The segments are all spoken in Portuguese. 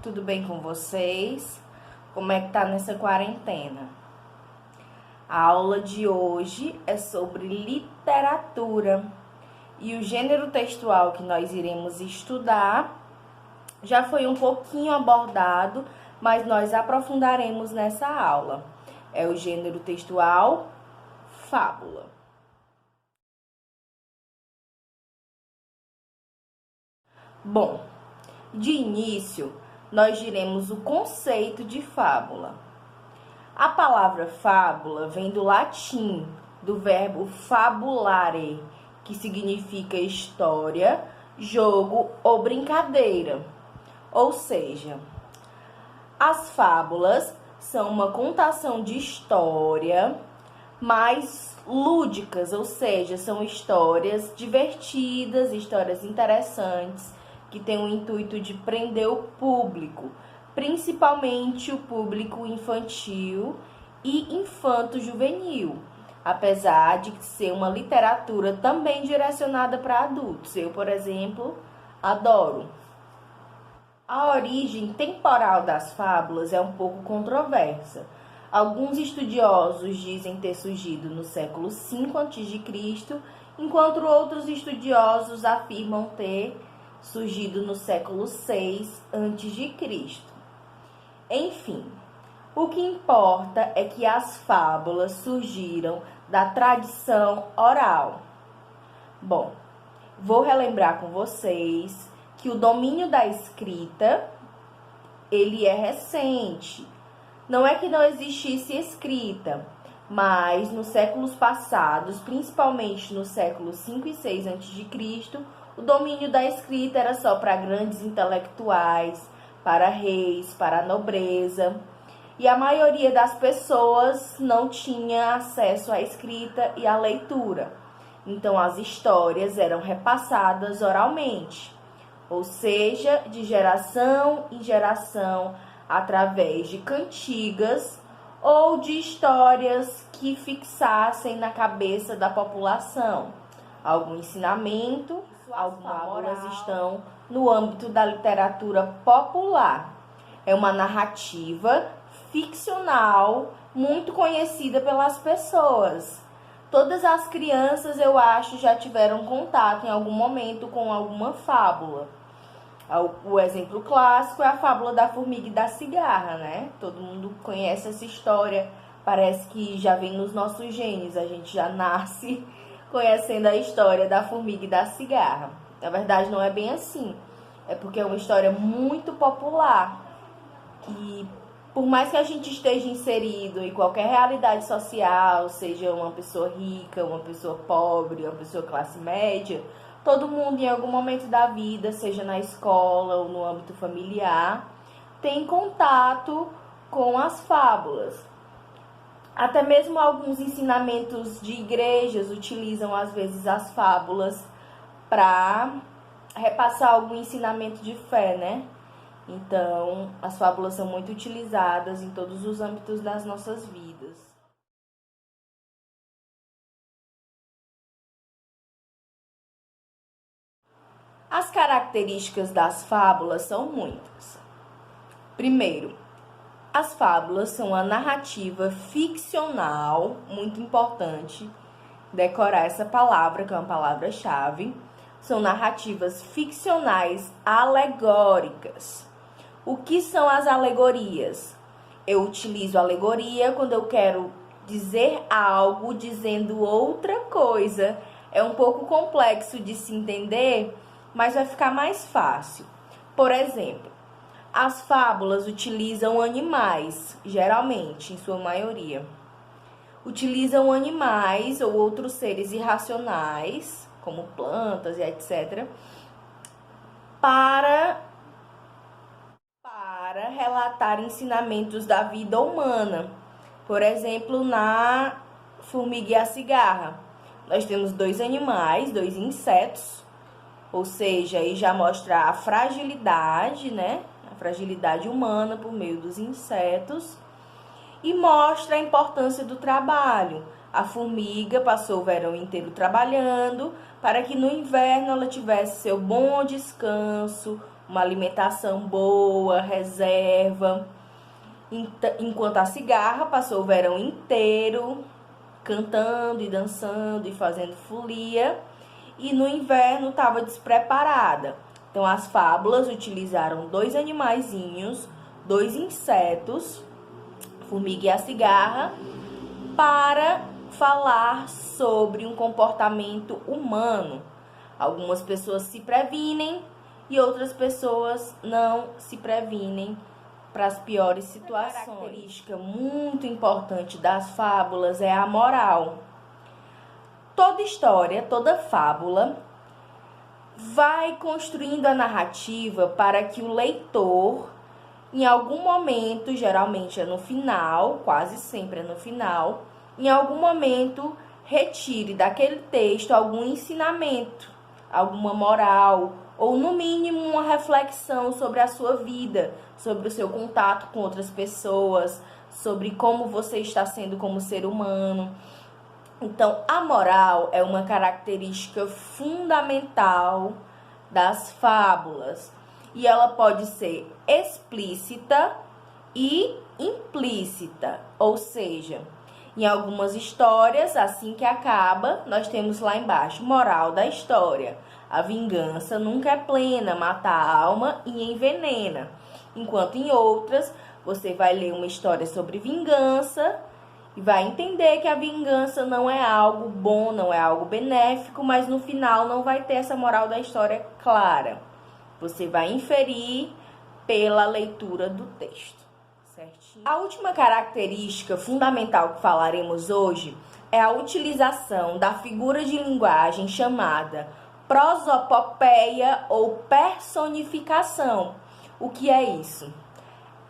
tudo bem com vocês? Como é que tá nessa quarentena? A aula de hoje é sobre literatura e o gênero textual que nós iremos estudar já foi um pouquinho abordado, mas nós aprofundaremos nessa aula. É o gênero textual fábula. Bom, de início, nós diremos o conceito de fábula. A palavra fábula vem do latim, do verbo fabulare, que significa história, jogo ou brincadeira. Ou seja, as fábulas são uma contação de história mais lúdicas, ou seja, são histórias divertidas, histórias interessantes, que têm o intuito de prender o público, principalmente o público infantil e infanto-juvenil, apesar de ser uma literatura também direcionada para adultos. Eu, por exemplo, adoro. A origem temporal das fábulas é um pouco controversa. Alguns estudiosos dizem ter surgido no século V a.C., enquanto outros estudiosos afirmam ter surgido no século VI a.C. Enfim, o que importa é que as fábulas surgiram da tradição oral. Bom, vou relembrar com vocês que o domínio da escrita, ele é recente. Não é que não existisse escrita, mas nos séculos passados, principalmente no século V e VI a.C., o domínio da escrita era só para grandes intelectuais, para reis, para a nobreza. E a maioria das pessoas não tinha acesso à escrita e à leitura. Então, as histórias eram repassadas oralmente, ou seja, de geração em geração, através de cantigas ou de histórias que fixassem na cabeça da população algum ensinamento. Algumas fábulas estão no âmbito da literatura popular. É uma narrativa ficcional muito conhecida pelas pessoas. Todas as crianças, eu acho, já tiveram contato em algum momento com alguma fábula. O exemplo clássico é a fábula da formiga e da cigarra, né? Todo mundo conhece essa história, parece que já vem nos nossos genes, a gente já nasce conhecendo a história da formiga e da cigarra. Na verdade, não é bem assim. É porque é uma história muito popular. E por mais que a gente esteja inserido em qualquer realidade social, seja uma pessoa rica, uma pessoa pobre, uma pessoa classe média, todo mundo em algum momento da vida, seja na escola ou no âmbito familiar, tem contato com as fábulas. Até mesmo alguns ensinamentos de igrejas utilizam, às vezes, as fábulas para repassar algum ensinamento de fé, né? Então, as fábulas são muito utilizadas em todos os âmbitos das nossas vidas. As características das fábulas são muitas. Primeiro, as fábulas são a narrativa ficcional, muito importante decorar essa palavra, que é uma palavra-chave. São narrativas ficcionais alegóricas. O que são as alegorias? Eu utilizo alegoria quando eu quero dizer algo dizendo outra coisa. É um pouco complexo de se entender, mas vai ficar mais fácil. Por exemplo, as fábulas utilizam animais, geralmente, em sua maioria. Utilizam animais ou outros seres irracionais, como plantas e etc., para relatar ensinamentos da vida humana. Por exemplo, na formiga e a cigarra, nós temos dois animais, dois insetos, ou seja, aí já mostra a fragilidade, né? A fragilidade humana por meio dos insetos, e mostra a importância do trabalho. A formiga passou o verão inteiro trabalhando para que no inverno ela tivesse seu bom descanso, uma alimentação boa, reserva. Enquanto a cigarra passou o verão inteiro cantando e dançando e fazendo folia, e no inverno estava despreparada. Então as fábulas utilizaram dois animaizinhos, dois insetos, a formiga e a cigarra, para falar sobre um comportamento humano. Algumas pessoas se previnem e outras pessoas não se previnem para as piores situações. Uma característica muito importante das fábulas é a moral. Toda história, toda fábula vai construindo a narrativa para que o leitor, em algum momento, geralmente é no final, quase sempre é no final, em algum momento retire daquele texto algum ensinamento, alguma moral, ou no mínimo uma reflexão sobre a sua vida, sobre o seu contato com outras pessoas, sobre como você está sendo como ser humano. Então, a moral é uma característica fundamental das fábulas, e ela pode ser explícita e implícita, ou seja, em algumas histórias, assim que acaba, nós temos lá embaixo, moral da história: a vingança nunca é plena, mata a alma e envenena. Enquanto em outras, você vai ler uma história sobre vingança e vai entender que a vingança não é algo bom, não é algo benéfico, mas no final não vai ter essa moral da história clara. Você vai inferir pela leitura do texto. Certinho? A última característica fundamental que falaremos hoje é a utilização da figura de linguagem chamada prosopopeia ou personificação. O que é isso?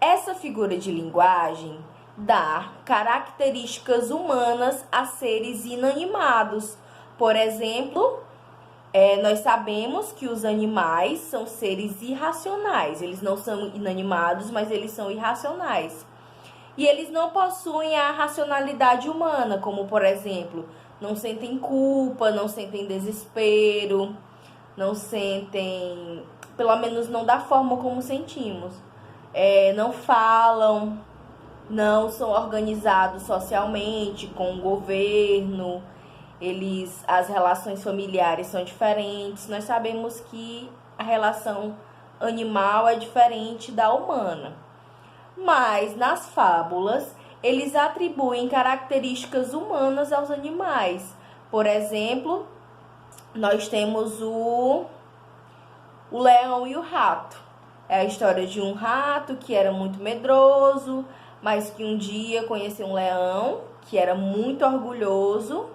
Essa figura de linguagem dá características humanas a seres inanimados. Por exemplo, nós sabemos que os animais são seres irracionais. Eles não são inanimados, mas eles são irracionais. E eles não possuem a racionalidade humana, como, por exemplo, não sentem culpa, não sentem desespero, não sentem, pelo menos não da forma como sentimos. Não falam, não são organizados socialmente com o governo. As relações familiares são diferentes. Nós sabemos que a relação animal é diferente da humana. Mas nas fábulas, eles atribuem características humanas aos animais. Por exemplo, nós temos o leão e o rato. É a história de um rato que era muito medroso, mas que um dia conheceu um leão que era muito orgulhoso,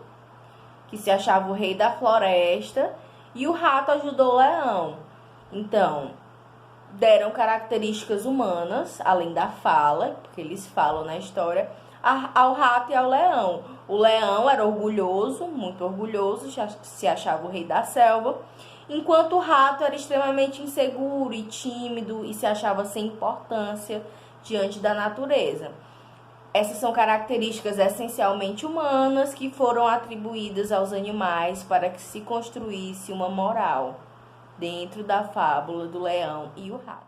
que se achava o rei da floresta, e o rato ajudou o leão. Então, deram características humanas, além da fala, porque eles falam na história, ao rato e ao leão. O leão era orgulhoso, muito orgulhoso, se achava o rei da selva, enquanto o rato era extremamente inseguro e tímido e se achava sem importância diante da natureza. Essas são características essencialmente humanas que foram atribuídas aos animais para que se construísse uma moral dentro da fábula do leão e o rato.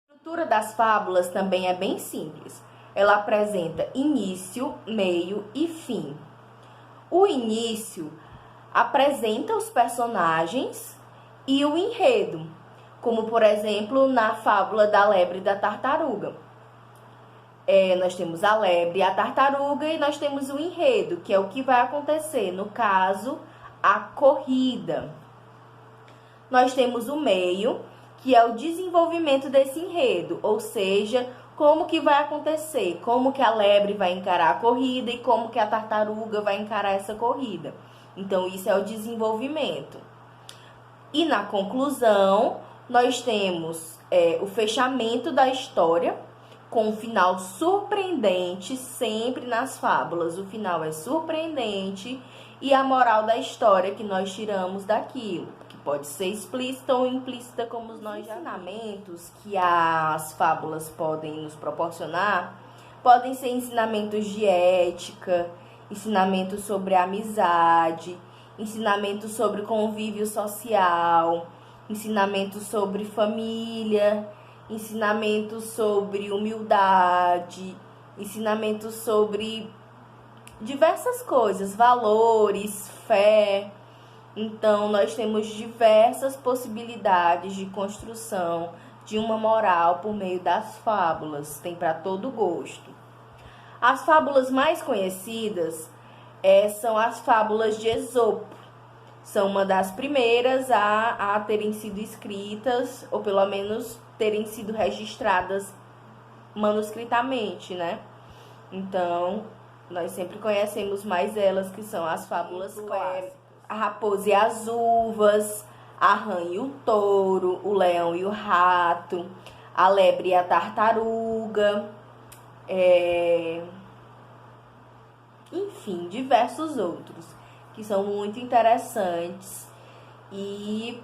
A estrutura das fábulas também é bem simples. Ela apresenta início, meio e fim. O início apresenta os personagens e o enredo, como, por exemplo, na fábula da lebre e da tartaruga. Nós temos a lebre e a tartaruga e nós temos o enredo, que é o que vai acontecer, no caso, a corrida. Nós temos o meio, que é o desenvolvimento desse enredo, ou seja, como que vai acontecer, como que a lebre vai encarar a corrida e como que a tartaruga vai encarar essa corrida. Então, isso é o desenvolvimento. E na conclusão, nós temos o fechamento da história, com um final surpreendente, sempre nas fábulas. O final é surpreendente e a moral da história que nós tiramos daquilo, que pode ser explícita ou implícita, como nós já ensinamentos que as fábulas podem nos proporcionar, podem ser ensinamentos de ética, ensinamentos sobre amizade, ensinamento sobre convívio social, ensinamento sobre família, ensinamento sobre humildade, ensinamento sobre diversas coisas, valores, fé. Então, nós temos diversas possibilidades de construção de uma moral por meio das fábulas. Tem para todo gosto. As fábulas mais conhecidas são as fábulas de Esopo. São uma das primeiras a terem sido escritas, ou pelo menos terem sido registradas manuscritamente, né? Então, nós sempre conhecemos mais elas, que são as fábulas clássicas. A raposa e as uvas, a rã e o touro, o leão e o rato, a lebre e a tartaruga, enfim, diversos outros, que são muito interessantes e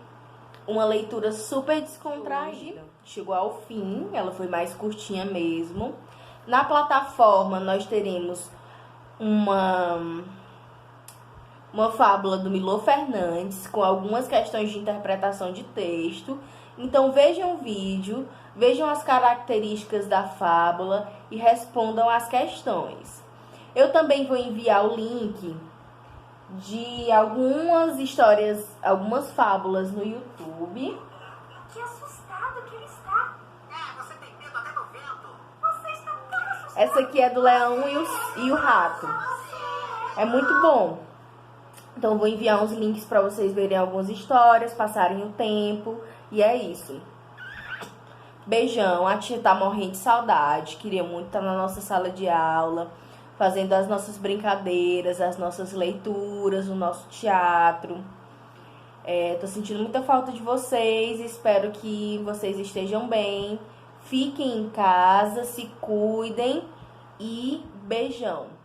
uma leitura super descontraída. Chegou ao fim, ela foi mais curtinha mesmo. Na plataforma nós teremos uma fábula do Milor Fernandes com algumas questões de interpretação de texto. Então vejam o vídeo, vejam as características da fábula e respondam as questões. Eu também vou enviar o link de algumas histórias, algumas fábulas no YouTube. Que assustado que ele está. Você tem medo até do vento. Você está tão assustado. Essa aqui é do leão e o rato. É muito bom. Então, eu vou enviar uns links para vocês verem algumas histórias, passarem o tempo. E é isso. Beijão. A tia tá morrendo de saudade. Queria muito estar na nossa sala de aula, fazendo as nossas brincadeiras, as nossas leituras, o nosso teatro. Tô sentindo muita falta de vocês. Espero que vocês estejam bem. Fiquem em casa, se cuidem e beijão.